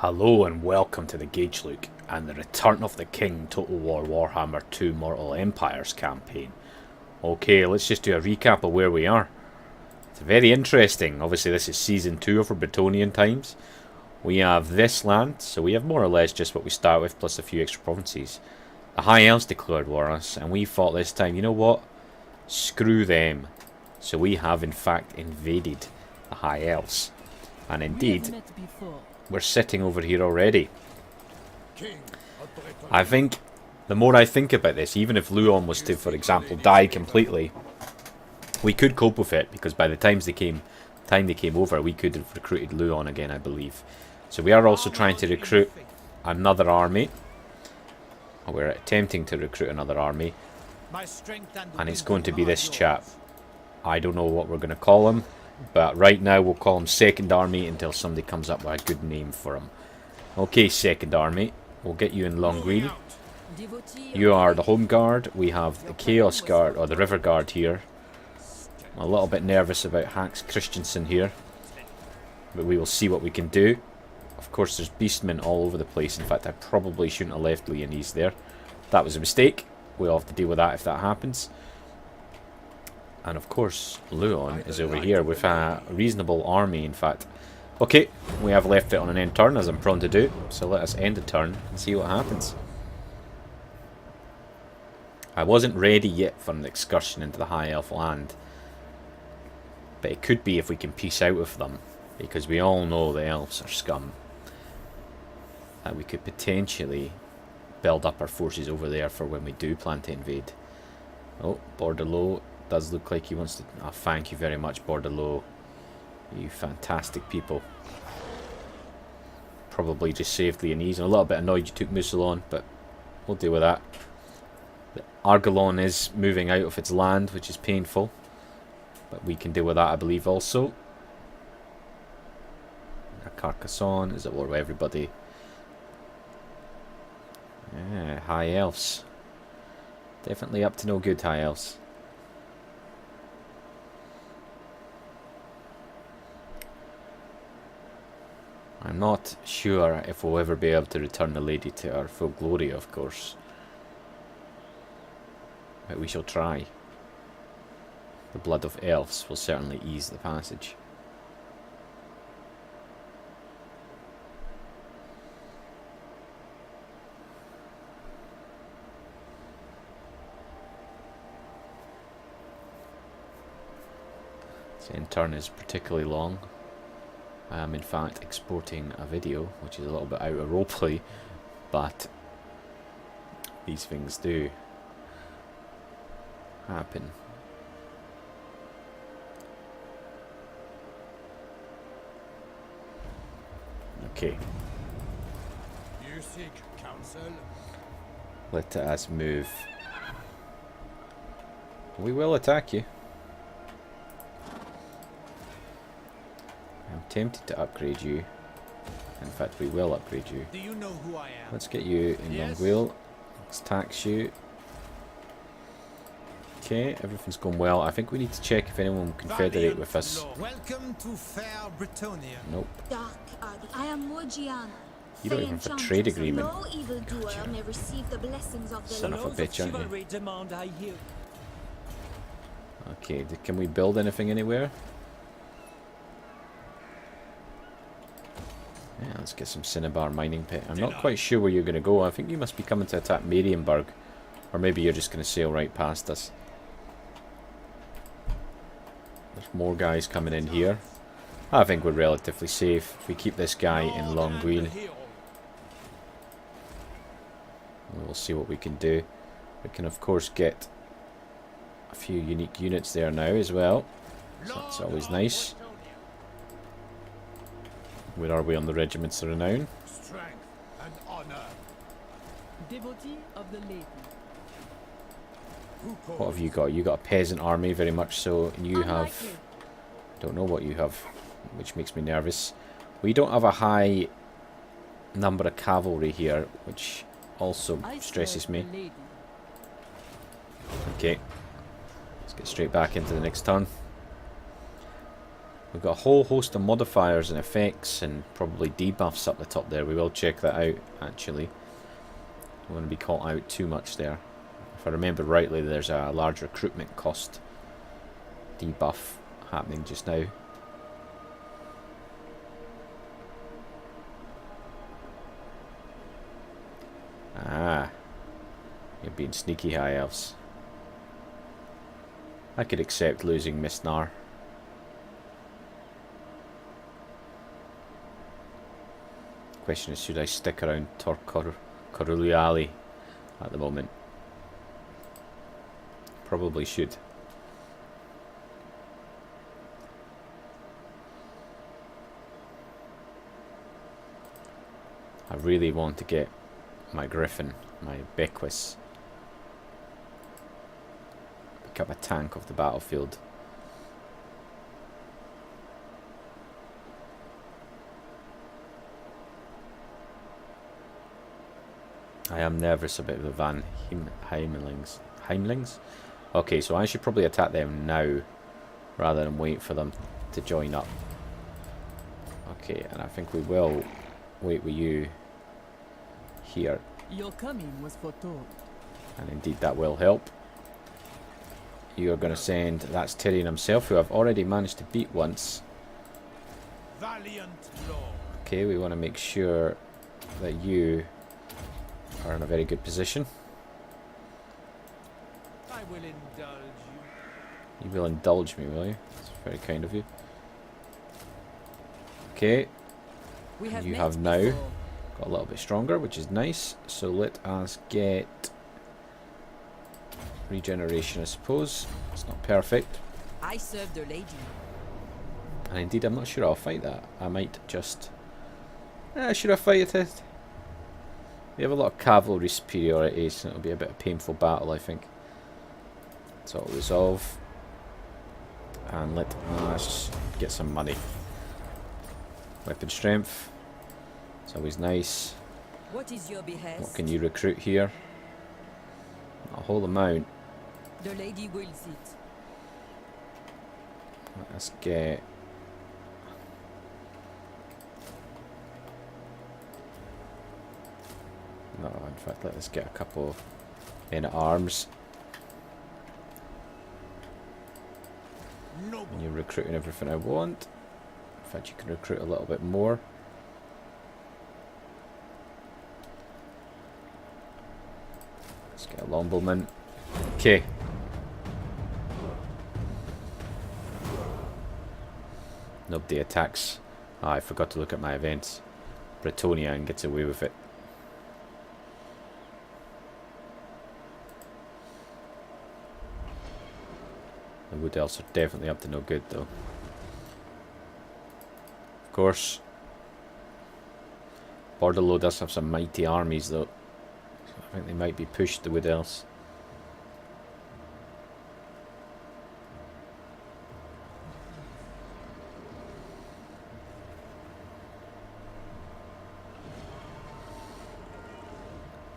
Hello and welcome to the Gauge Look and the Return of the King Total War Warhammer 2 Mortal Empires campaign. Okay, let's just do a recap of where we are. It's very interesting. Obviously this is Season 2 for Bretonnian times. We have this land, so we have more or less just what we start with plus a few extra provinces. The High Elves declared war on us and we thought this time, you know what? Screw them. So we have in fact invaded the High Elves. And indeed, we're sitting over here already. I think, the more I think about this, even if Luon was to, for example, die completely, we could cope with it, because by the time they came over, we could have recruited Luon again, I believe. So we are also trying to recruit another army. We're attempting to recruit another army. And it's going to be this chap. I don't know what we're going to call him. But right now we'll call him Second Army until somebody comes up with a good name for him. Okay, Second Army. We'll get you in Longueuil. You are the Home Guard. We have the Chaos Guard, or the River Guard here. I'm a little bit nervous about Hans Christensen here. But we will see what we can do. Of course there's Beastmen all over the place. In fact I probably shouldn't have left Leonese there. That was a mistake. We'll have to deal with that if that happens. And of course, Luon is over here with a reasonable army, in fact. Okay, we have left it on an end turn, as I'm prone to do. So let us end the turn and see what happens. I wasn't ready yet for an excursion into the High Elf land. But it could be if we can peace out with them. Because we all know the Elves are scum. And we could potentially build up our forces over there for when we do plan to invade. Oh, Bordelot does look like he wants to... Oh, thank you very much, Bordelot. You fantastic people. Probably just saved Leonese. I'm a little bit annoyed you took Mousillon, but we'll deal with that. The Argelon is moving out of its land, which is painful. But we can deal with that, I believe, also. Carcassonne is at war with everybody. Yeah, High Elves. Definitely up to no good, High Elves. I'm not sure if we'll ever be able to return the lady to her full glory, of course. But we shall try. The blood of elves will certainly ease the passage. This end turn is particularly long. I am in fact exporting a video, which is a little bit out of roleplay, but these things do happen. Okay. You seek counsel? Let us move. We will attack you. I'm tempted to upgrade you. In fact, we will upgrade you. Do you know who I am? Let's get you in Longueuil. Let's tax you. Okay, everything's going well. I think we need to check if anyone will confederate with us. Welcome to fair Bretonnia. Nope. I am Morgiana. You don't even have a trade agreement. No evildoer may receive the blessings of the Son of a Lord. bitch, aren't you? Okay, can we build anything anywhere? Yeah, let's get some Cinnabar mining pit. I'm not quite sure where you're going to go. I think you must be coming to attack Marienburg. Or maybe you're just going to sail right past us. There's more guys coming in here. I think we're relatively safe if we keep this guy in Longueuil. We'll see what we can do. We can of course get a few unique units there now as well. So that's always nice. Where are we on the regiments of renown? Strength and honor. Devotee of the lady. What have you got? You got a peasant army, very much so. And you have... don't know what you have, which makes me nervous. We don't have a high number of cavalry here, which also stresses me. Okay. Let's get straight back into the next turn. We've got a whole host of modifiers and effects and probably debuffs up the top there. We will check that out, actually. I don't want to be caught out too much there. If I remember rightly, there's a large recruitment cost debuff happening just now. Ah, you're being sneaky, high elves. I could accept losing Mistnar. Question is, should I stick around Coruliali at the moment? Probably should. I really want to get my Griffin, my Bequis, become a tank of the battlefield. I am nervous about the Van Heimlings. Okay, so I should probably attack them now rather than wait for them to join up. Okay, and I think we will wait with you here. Your coming was foretold. And indeed that will help. You are going to send, that's Tyrion himself, who I've already managed to beat once. Valiant lord. Okay, we want to make sure that you are in a very good position. I will indulge you. You will indulge me, will you? That's very kind of you. Okay, We have you met have now before. got a little bit stronger, which is nice. So let us get regeneration, I suppose. It's not perfect. I serve the lady. And indeed, I'm not sure I'll fight that. I might just... should I fight it? We have a lot of cavalry superiority, so it'll be a bit of a painful battle, I think. So I'll resolve. And let us get some money. Weapon strength. It's always nice. What is your behest? What can you recruit here? Not a whole amount. The lady wills it. Let us get... No, in fact, let us get a couple of men-at-arms. Noble. And you're recruiting everything I want. In fact, you can recruit a little bit more. Let's get a longbowman. Okay. Nobody attacks. I forgot to look at my events. Bretonnia and gets away with it. The Wood Elves are definitely up to no good, though. Of course. Borderlow does have some mighty armies, though. So I think they might be pushed, the Wood Elves.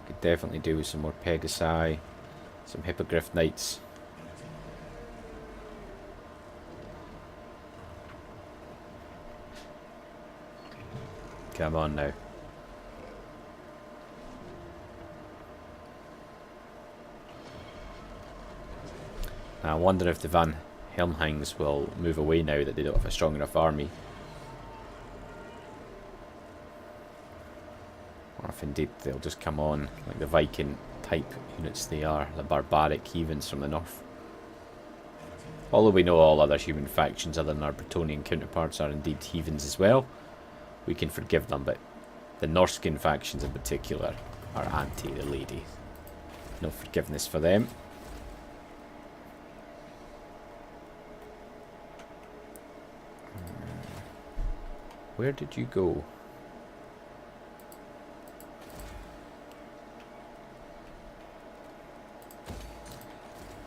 Could definitely do with some more Pegasi, some Hippogriff Knights. Come on now. I wonder if the Van Helmhangs will move away now that they don't have a strong enough army. Or if indeed they'll just come on like the Viking type units they are, the barbaric heathens from the north. Although we know all other human factions other than our Bretonnian counterparts are indeed heathens as well, we can forgive them, but the Norskin factions in particular are anti the lady. No forgiveness for them. Where did you go?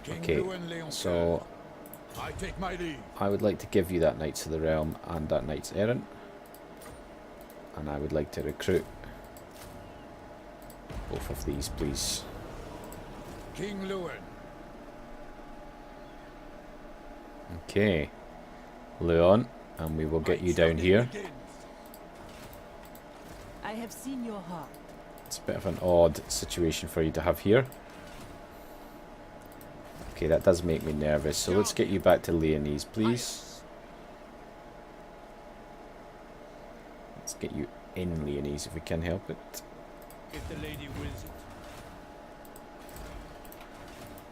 Okay, so I take my leave. I would like to give you that Knights of the Realm and that Knights Errant. And I would like to recruit both of these, please. King Lewin. Okay. Leon, and we will get you down here. I have seen your heart. It's a bit of an odd situation for you to have here. Okay, that does make me nervous, so let's get you back to Leonese, please. Let's get you in Leonese if we can help it. If the lady wills it.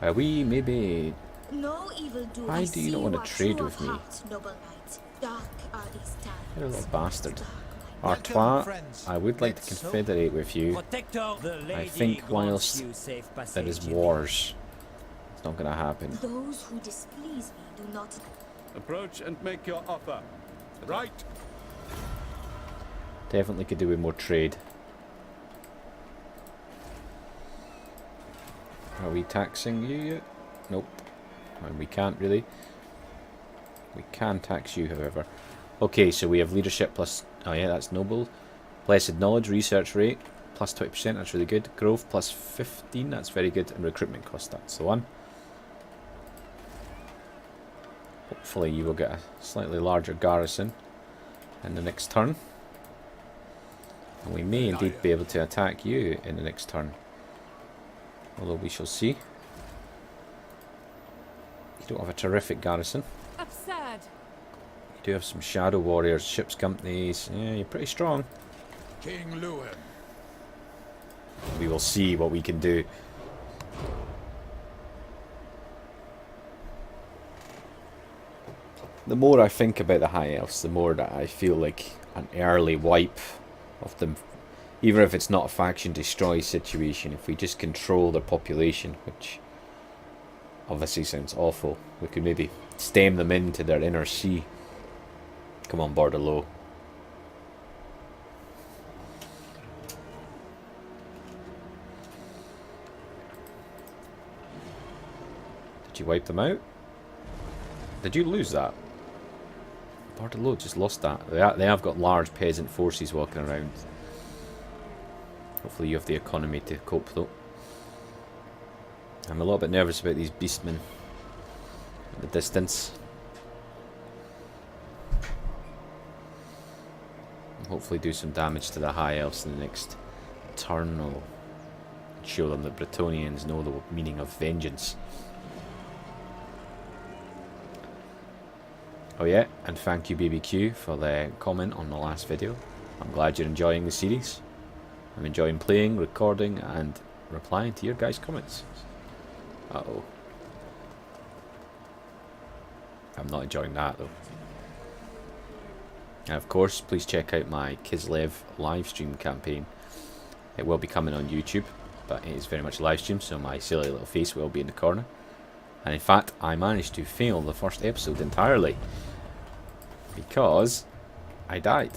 Are we maybe... No evildoer. Why do you not want to trade with me? Noble knight. Dark are these times. You're a little bastard. Dark, Artois, I would like to confederate with you. Protector, the lady I think whilst grants you safe there is passage. wars, it's not going to happen. those who displease me do not. Approach and make your offer. Right. Definitely could do with more trade. Are we taxing you yet? Nope. And we can't really. We can tax you, however. Okay, so we have leadership plus... Oh yeah, that's noble. Blessed knowledge, research rate, plus 20%, that's really good. Growth, plus 15, that's very good. And recruitment cost, that's the one. Hopefully you will get a slightly larger garrison in the next turn. And we may indeed be able to attack you in the next turn. Although we shall see. You don't have a terrific garrison. Absurd. You do have some shadow warriors, ships companies. Yeah, you're pretty strong. King Lewin. We will see what we can do. The more I think about the High Elves, the more that I feel like an early wipe of them, even if it's not a faction destroy situation, if we just control their population, which obviously sounds awful, we could maybe stem them into their inner sea. Come on, border low. Did you wipe them out? Did you lose that? Bartolo just lost that. They have got large peasant forces walking around. Hopefully you have the economy to cope though. I'm a little bit nervous about these beastmen at the distance. Hopefully do some damage to the High Elves in the next turn. Or show them that Bretonnians know the meaning of vengeance. Oh yeah, and thank you BBQ for the comment on the last video. I'm glad you're enjoying the series. I'm enjoying playing, recording and replying to your guys' comments. Uh-oh. I'm not enjoying that though. And of course, please check out my Kislev livestream campaign. It will be coming on YouTube, but it is very much live stream, so my silly little face will be in the corner. And in fact, I managed to fail the first episode entirely. Because I died.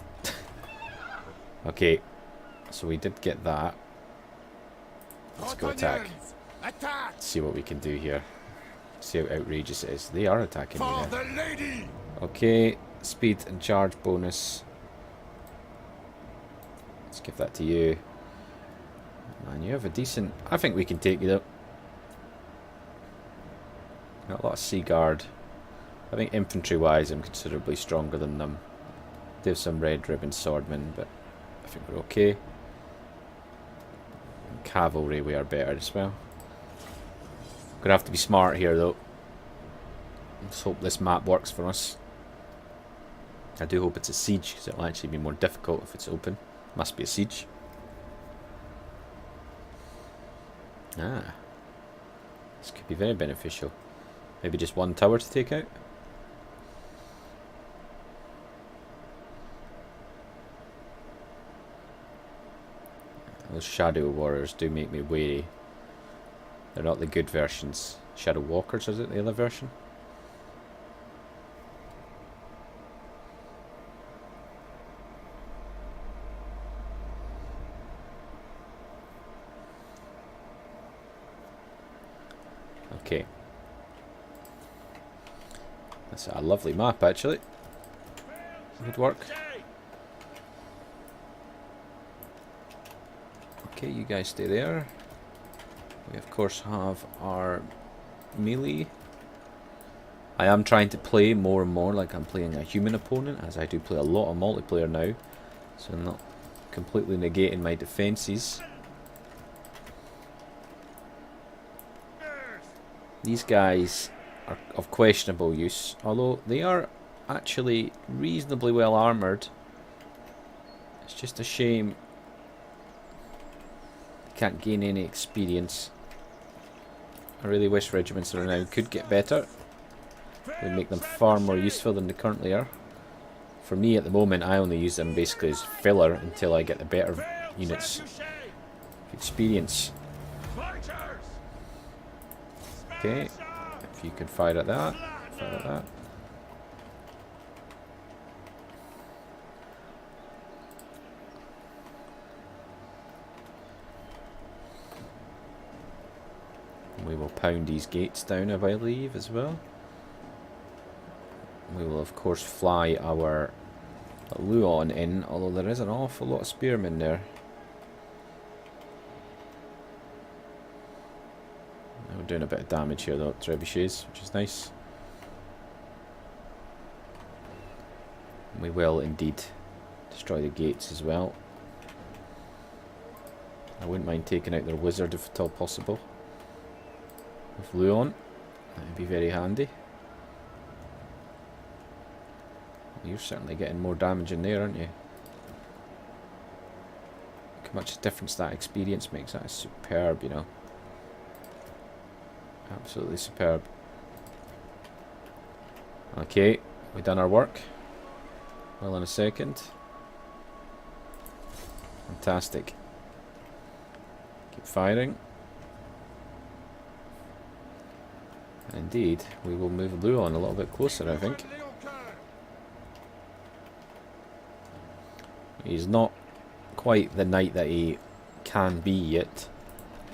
Okay, so we did get that. Let's go attack. Attack! Let's see what we can do here. See how outrageous it is. They are attacking me For there. the lady! Okay, speed and charge bonus. Let's give that to you. Man, you have a decent... I think we can take you though. Got a lot of sea guard. I think infantry wise I'm considerably stronger than them. They have some red ribbon swordmen, but I think we're okay. And cavalry we are better as well. Gonna have to be smart here though. Let's hope this map works for us. I do hope it's a siege, because it'll actually be more difficult if it's open. Must be a siege. Ah. This could be very beneficial. Maybe just one tower to take out. Those shadow warriors do make me wary. They're not the good versions. Shadow walkers, is it the other version? Okay. That's a lovely map actually. Good work. Okay, you guys stay there. We of course have our melee I am trying to play more and more like I'm playing a human opponent, as I do play a lot of multiplayer now. So I'm not completely negating my defences. These guys are of questionable use, although they are actually reasonably well armoured. It's just a shame they can't gain any experience. I really wish regiments of renown could get better. It would make them far more useful than they currently are. For me at the moment, I only use them basically as filler until I get the better units of experience. Okay, if you can fire at that, fire at that. We will pound these gates down, I believe, as well. We will, of course, fly our Luon in, although there is an awful lot of spearmen there. We're doing a bit of damage here, though, trebuchets, which is nice. We will, indeed, destroy the gates as well. I wouldn't mind taking out their wizard if at all possible. With Luon, that would be very handy. You're certainly getting more damage in there, aren't you? Look how much difference that experience makes. That is superb, you know. Absolutely superb. Okay, we've done our work. Well, in a second. Fantastic. Keep firing. Indeed, we will move Luon a little bit closer, I think. He's not quite the knight that he can be yet.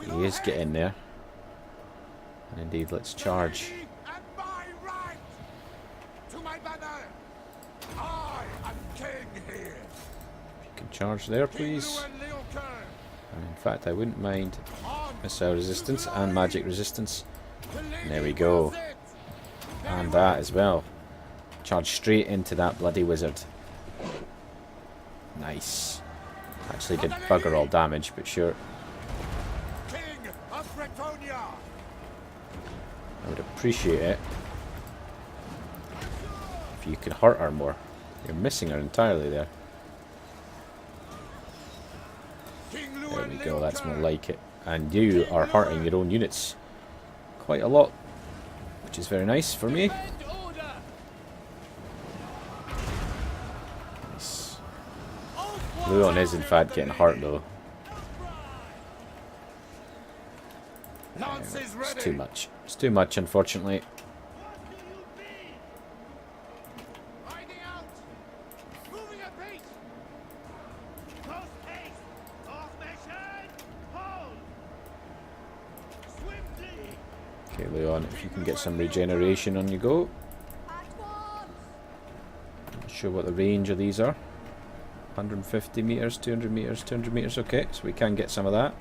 He is getting there. And indeed, let's charge. If you can charge there, please. And in fact, I wouldn't mind missile resistance and magic resistance. And there we go. And that as well. Charge straight into that bloody wizard. Nice. Actually did bugger all damage, but sure. King of Bretonnia. I would appreciate it if you could hurt her more. You're missing her entirely there. There we go, that's more like it. And you are hurting your own units quite a lot, which is very nice for me. Nice. Luon is in fact getting hurt though. It's too much. It's too much, unfortunately. Okay, Leon, if you can get some regeneration on you go. Not sure what the range of these are. 150 meters, 200 meters, 200 meters. Okay, so we can get some of that.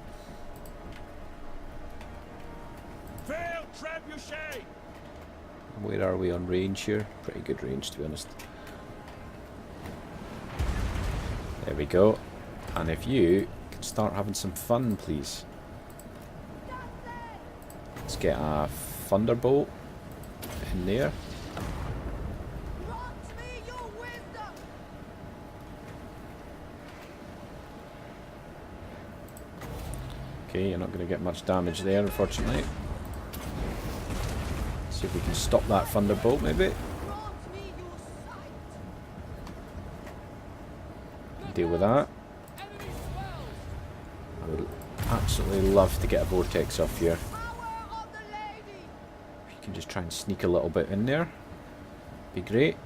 Where are we on range here? Pretty good range, to be honest. There we go. And if you can start having some fun, please. Let's get a thunderbolt in there. Okay, you're not going to get much damage there, unfortunately. See if we can stop that thunderbolt, maybe. Deal with that. I would absolutely love to get a vortex off here. If you can just try and sneak a little bit in there, be great.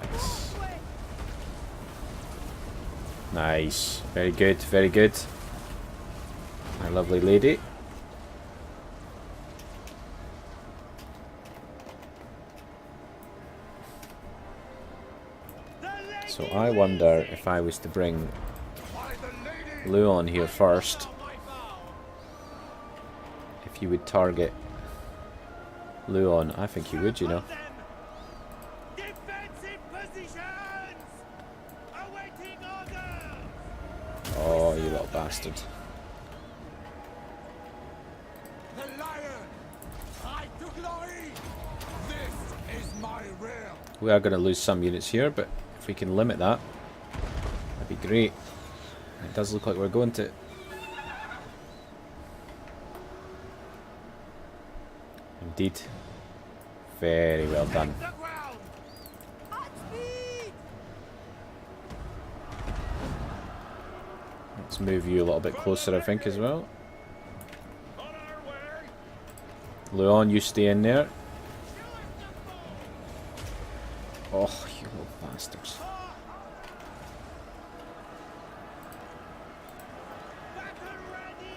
Nice. Nice. Very good, very good. My lovely lady. So I wonder if I was to bring Luon here first. if you would target Luon. I think you would, you know. Defensive positions! Awaiting orders! Oh, you little bastard. The lion! Ride to glory! This is my real! We are going to lose some units here, but if we can limit that, that'd be great. It does look like we're going to. Indeed. Very well done. The ground! Let's move you a little bit closer, I think, as well. On our way! Luon, you stay in there. Oh, you little bastards. Battle ready!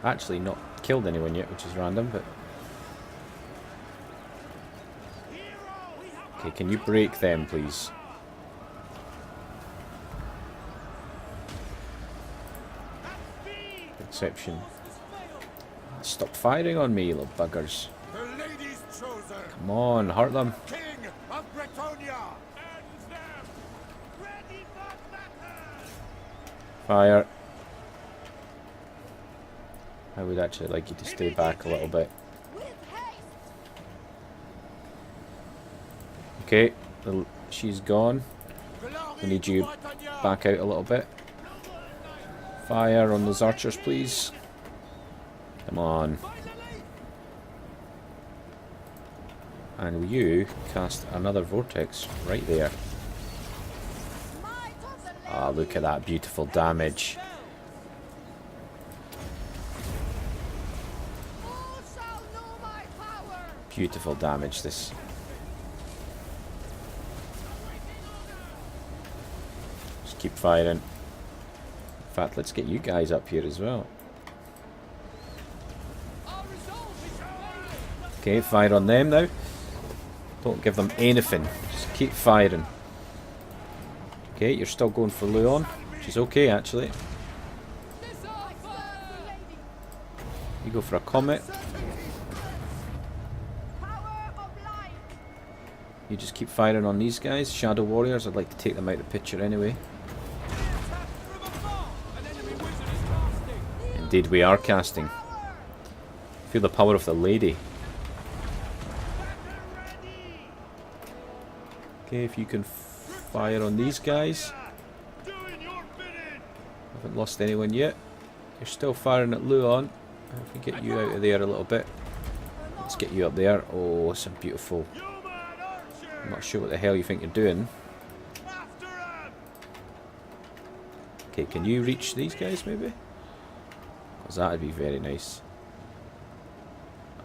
Actually not killed anyone yet, which is random, but... Okay, can you break them, please? Exception. Stop firing on me, you little buggers. The lady's chosen! Come on, hurt them. King of Bretonnia! Ends them! Ready for battle! Fire. I would actually like you to stay back a little bit. Okay, she's gone. We need you back out a little bit. Fire on those archers, please. Come on. And will you cast another vortex right there? Ah, look at that beautiful damage. Beautiful damage, this. Just keep firing. In fact, let's get you guys up here as well. Okay, fire on them now. Don't give them anything. Just keep firing. Okay, you're still going for Luon, which is okay actually. You go for a comet. You just keep firing on these guys. Shadow Warriors, I'd like to take them out of the picture anyway. Indeed we are casting. Feel the power of the lady. Okay, if you can fire on these guys. Haven't lost anyone yet. You're still firing at Luon. If we get you out of there a little bit. Let's get you up there. Oh, some beautiful. I'm not sure what the hell you think you're doing. Okay, can you reach these guys maybe? Because that would be very nice.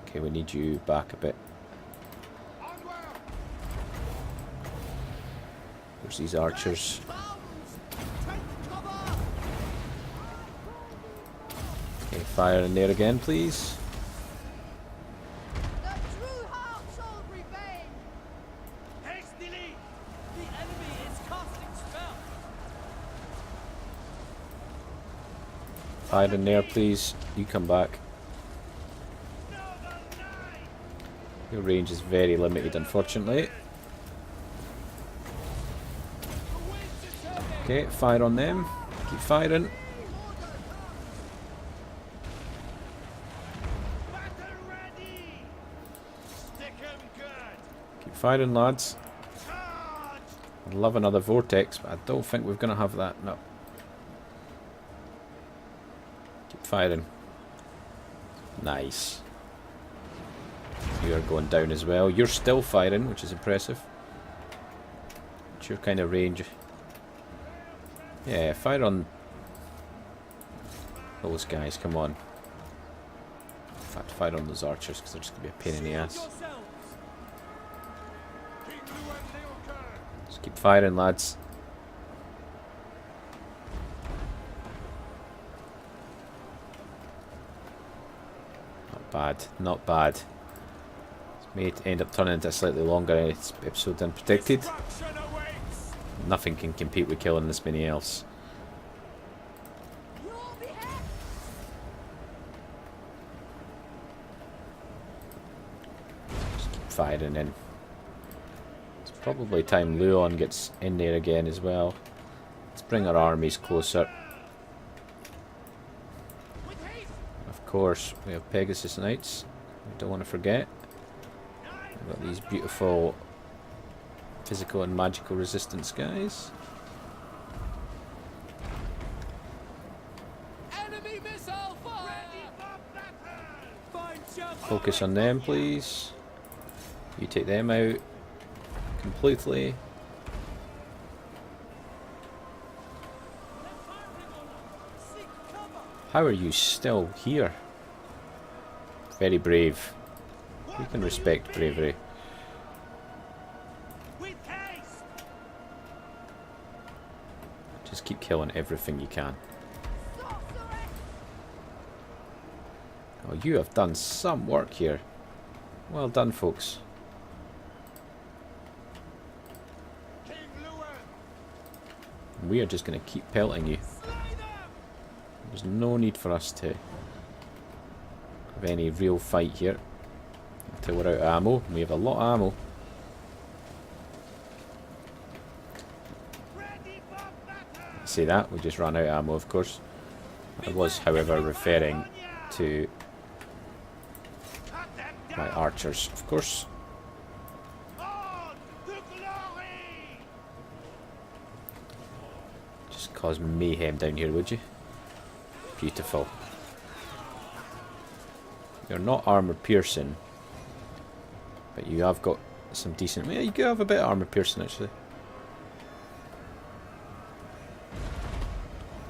Okay, we need you back a bit. There's these archers. Okay, fire in there again, please. Fire in there, please. You come back. Your range is very limited, unfortunately. Okay, fire on them. Keep firing. Keep firing, lads. I'd love another vortex, but I don't think we're going to have that. No. Keep firing. Nice. You're going down as well. You're still firing, which is impressive. What's your kind of range? Yeah, fire on those guys, come on. In fact, fire on those archers, because they're just going to be a pain in the ass. Just keep firing, lads. Not bad, not bad. This may end up turning into a slightly longer episode than predicted. Nothing can compete with killing this many elves. firing in. It's probably time Luon gets in there again as well. Let's bring our armies closer. Of course, we have Pegasus Knights. We don't want to forget. We've got these beautiful physical and magical resistance guys. Enemy missile fire! Focus on them, please. You take them out completely. How are you still here? Very brave. We can respect bravery. Just keep killing everything you can. Oh, you have done some work here. Well done, folks. We are just going to keep pelting you. There's no need for us to have any real fight here until we're out of ammo. We have a lot of ammo. Say that, we just ran out of ammo, of course. I was, however, referring to my archers, of course. Just cause mayhem down here, would you? Beautiful. You're not armor piercing, but you have got some decent. Yeah, you do have a bit of armor piercing actually.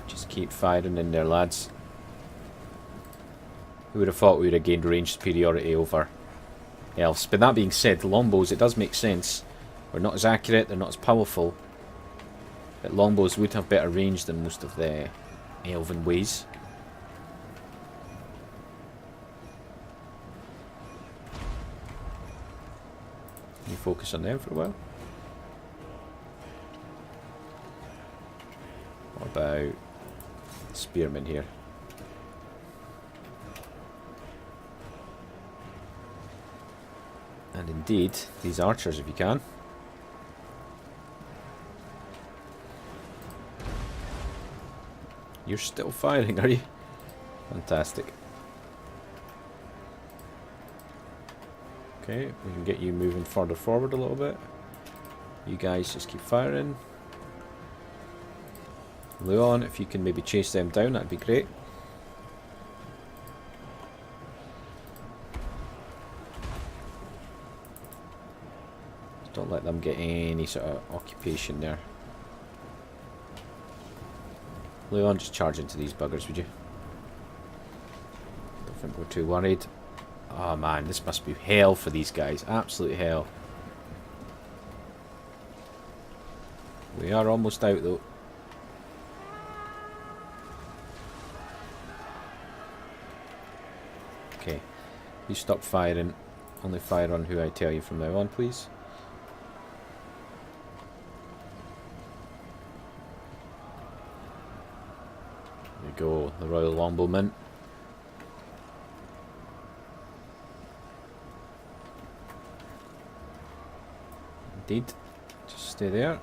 Just keep firing in there, lads. Who would have thought we would have gained range superiority over elves? But that being said, the longbows, it does make sense. We're not as accurate, they're not as powerful, but longbows would have better range than most of the elven ways. You focus on them for a while. What about spearmen here? And indeed, these archers if you can. You're still firing, are you? Fantastic. Okay, we can get you moving further forward a little bit. You guys just keep firing. Luon, if you can maybe chase them down, that'd be great. Don't let them get any sort of occupation there. Luon, just charge into these buggers, would you? Don't think we're too worried. Oh man, this must be hell for these guys. Absolute hell. We are almost out though. Okay. You stop firing. Only fire on who I tell you from now on, please. There we go, the Royal Longbowmen. Indeed. Just stay there.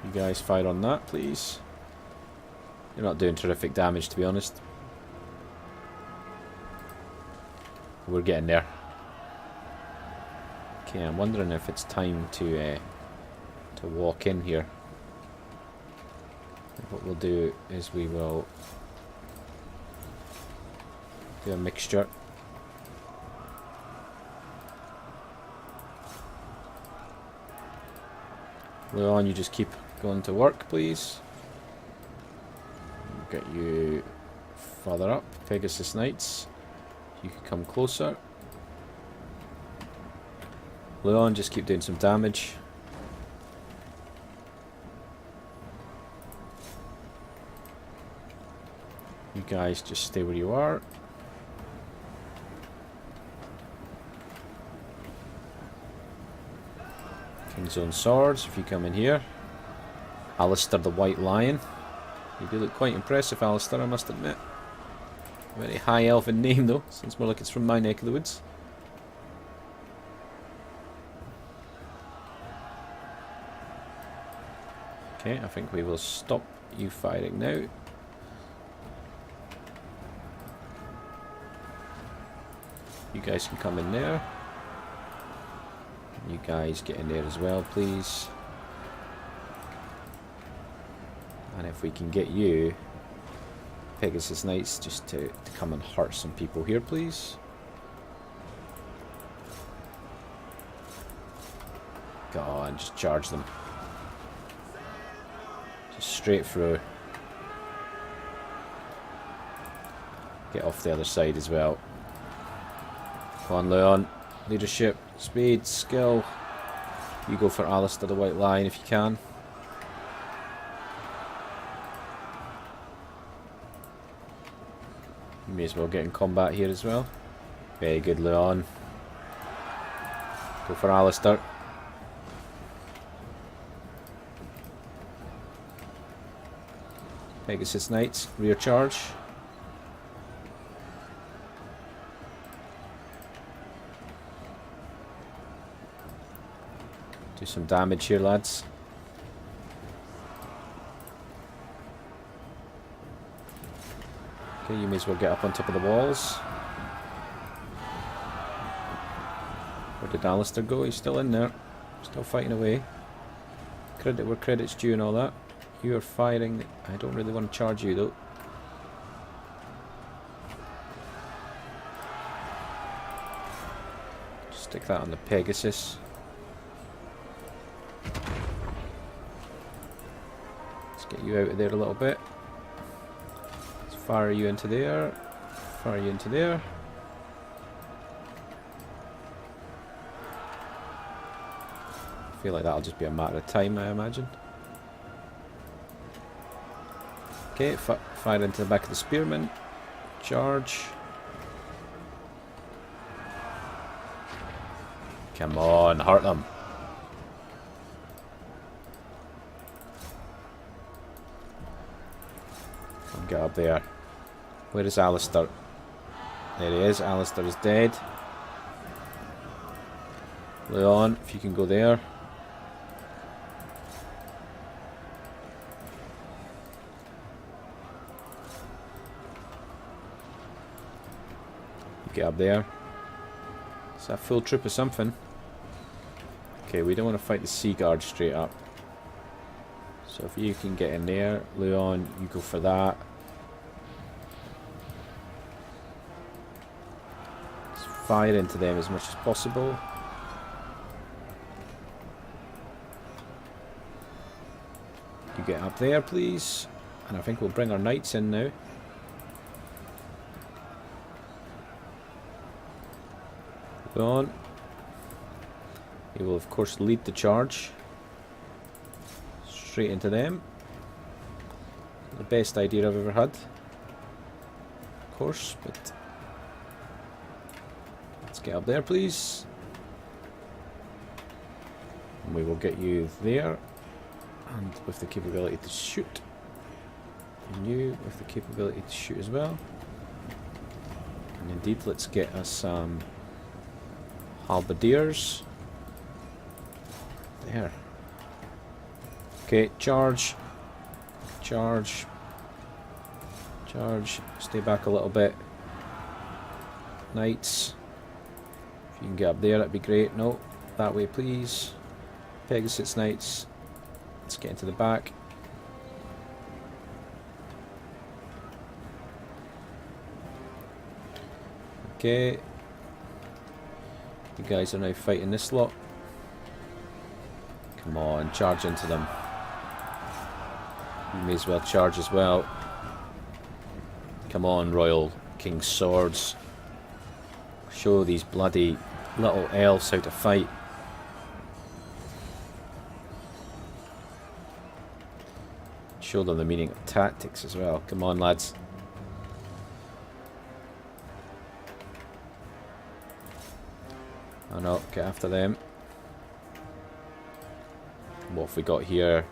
You guys fire on that, please. You're not doing terrific damage, to be honest. We're getting there. Okay, I'm wondering if it's time to walk in here. What we'll do is we will do a mixture. Leon, you just keep going to work, please. We'll get you further up. Pegasus Knights, you can come closer. Leon, just keep doing some damage. You guys just stay where you are. King's Own Swords, if you come in here. Alistair the White Lion. You do look quite impressive, Alistair, I must admit. Very high elfin name though, sounds more like it's from my neck of the woods. Okay, I think we will stop you firing now. You guys can come in there. You guys get in there as well, please. And if we can get you, Pegasus Knights, just to come and hurt some people here, please. Go on, just charge them. Just straight through. Get off the other side as well. Come on, Leon. Leadership, speed, skill. You go for Alistair the White Lion if you can. You may as well get in combat here as well. Very good, Leon. Go for Alistair. Pegasus Knights, rear charge. Do some damage here, lads. Okay, you may as well get up on top of the walls. Where did Alistair go? He's still in there. Still fighting away. Credit where credit's due and all that. You are firing. I don't really want to charge you though. Stick that on the Pegasus. Let's get you out of there a little bit. Let's fire you into there. Fire you into there. I feel like that'll just be a matter of time, I imagine. Okay, fire into the back of the spearman. Charge. Come on, hurt them. Get up there. Where is Alistair? There he is. Alistair is dead. Leon, if you can go there. Get up there. Is that full troop or something? Okay, we don't want to fight the Sea Guard straight up. So if you can get in there, Leon, you go for that. Let's fire into them as much as possible. You get up there, please. And I think we'll bring our knights in now. On. He will of course lead the charge straight into them. The best idea I've ever had, of course, but let's get up there, please. And we will get you there, and with the capability to shoot, and you with the capability to shoot as well. And indeed, let's get us halberdiers. There. Okay, charge. Charge. Charge. Stay back a little bit. Knights. If you can get up there, that'd be great. No, that way, please. Pegasus Knights. Let's get into the back. Okay. You guys are now fighting this lot. Come on, charge into them. You may as well charge as well. Come on, Royal King's Swords. Show these bloody little elves how to fight. Show them the meaning of tactics as well. Come on, lads. Oh no, get after them. What have we got here?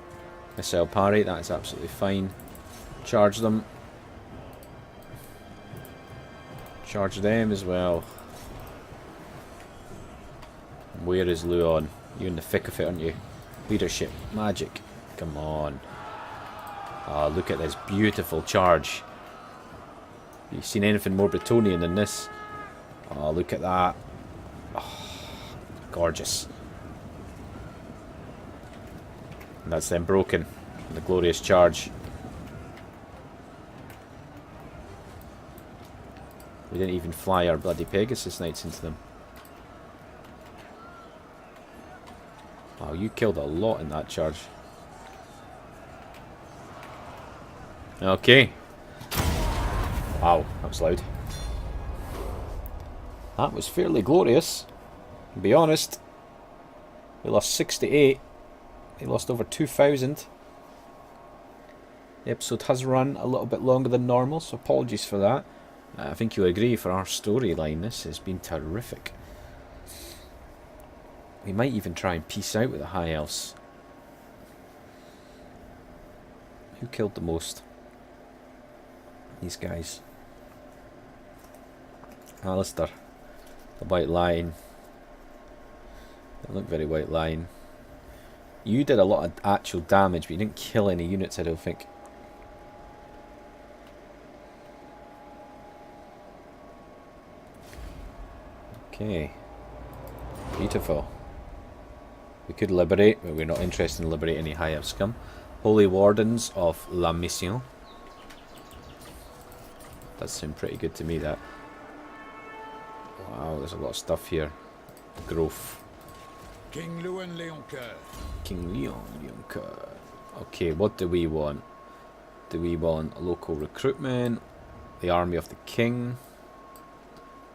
Missile parry, that is absolutely fine. Charge them. Charge them as well. Where is Luon? You're in the thick of it, aren't you? Leadership, magic. Come on. Oh, look at this beautiful charge. You seen anything more Bretonian than this? Oh, look at that. Oh, gorgeous. And that's them broken. The glorious charge. We didn't even fly our bloody Pegasus Knights into them. Wow, you killed a lot in that charge. Okay. Wow, that was loud. That was fairly glorious. To be honest. We lost 68. They lost over 2,000. The episode has run a little bit longer than normal, so apologies for that. I think you'll agree, for our storyline, this has been terrific. We might even try and peace out with the High Elves. Who killed the most? These guys. Alistair. The White Line. They look very White Line. You did a lot of actual damage, but you didn't kill any units, I don't think. Okay. Beautiful. We could liberate, but we're not interested in liberating any High Elf scum. Holy Wardens of La Mission. Does sound pretty good to me, that. Wow, there's a lot of stuff here. Growth. King Leon Leoncoeur. King Leon Leoncoeur. Okay, what do we want? Do we want local recruitment? The army of the king?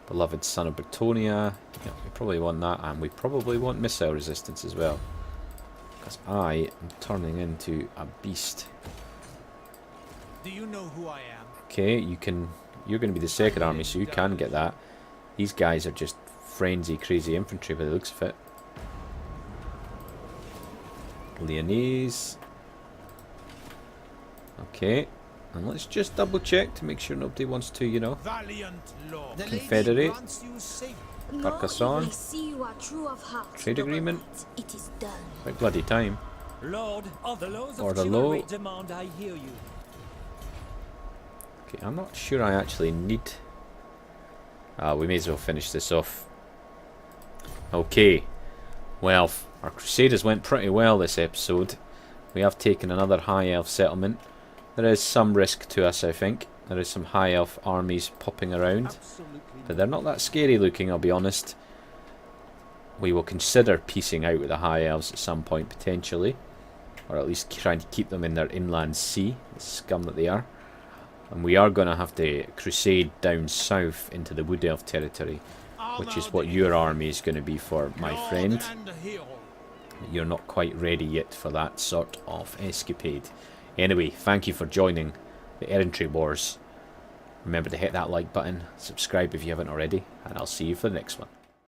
Beloved son of Bretonnia. Yeah, we probably want that, and we probably want missile resistance as well. Because I am turning into a beast. Do you know who I am? Okay, you're going to be the second army, so you can get that. These guys are just frenzy crazy infantry by the looks of it. Leonese. Okay, and let's just double check to make sure nobody wants to, you know, Valiant Lord. Confederate. No, Carcassonne. I see you are true of heart. Trade agreement. Knight. It is done. Right bloody time. Lord of the laws Or of the chivalry law. demand I hear you. Okay, I'm not sure I actually need... we may as well finish this off. Okay. Well, our Crusaders went pretty well this episode. We have taken another High Elf settlement. There is some risk to us, I think. There is some High Elf armies popping around. Absolutely. But they're not that scary looking, I'll be honest. We will consider piecing out with the High Elves at some point, potentially. Or at least trying to keep them in their inland sea, the scum that they are. And we are going to have to crusade down south into the Wood Elf territory, which is what your army is going to be for, my friend. You're not quite ready yet for that sort of escapade. Anyway, thank you for joining the Errantry Wars. Remember to hit that like button, subscribe if you haven't already, and I'll see you for the next one.